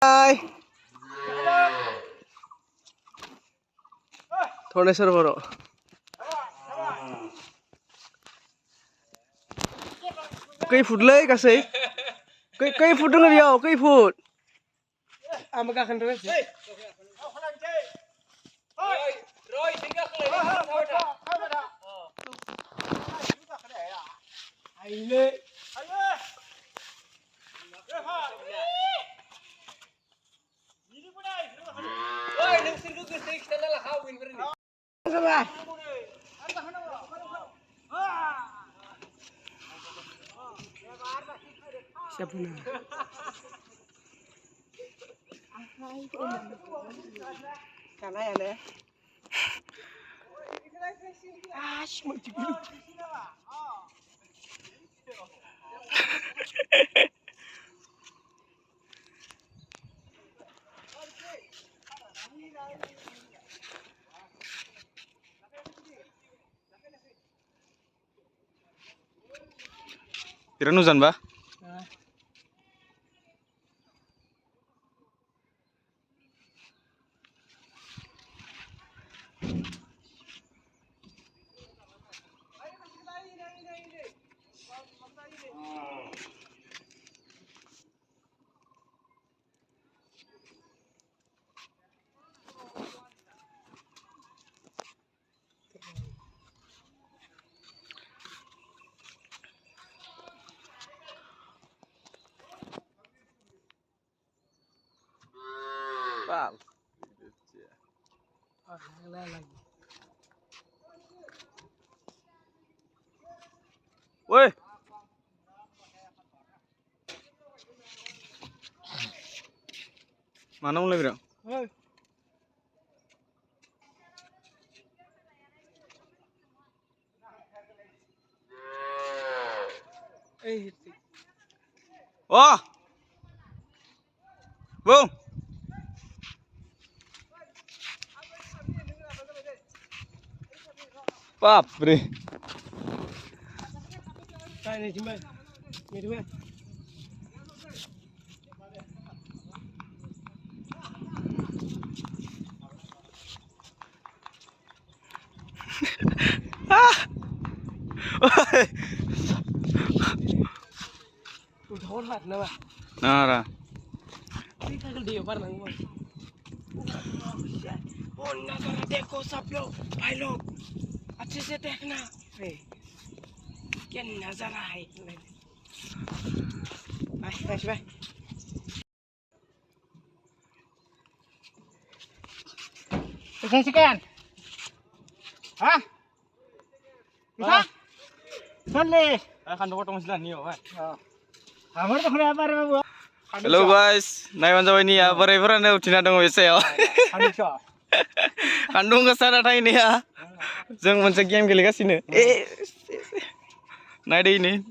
Hai. थोड़े सर बरो कई फुट ले गासै कई फुट दङ बेयाव कई फुट आं गाखोनो रोङासै Siapa Karena ya deh. Mau dulu. Kira nuzan ba? Wow. Woi. Mana mulai bro? Woi. Wah. Bung. Pap, bre. Ini cuma. Ini cuma. Udah hormat nama. Nara. Ini kagak dia barang gua. Oh, nagara देखो सब लोग भाई लोग अच्छे से देखना क्या नजारा है बाय Bisa sekian? Hah? Bisa? Boleh. Kan potong selan nih, Pak. Amar tuh kenapa bu? Hello guys, naiwan jawa ini ya, bereberan ya udah dong wes ya. Kandung kesana thay ini ya. Jeng mencek game geli kasih nah deh ini.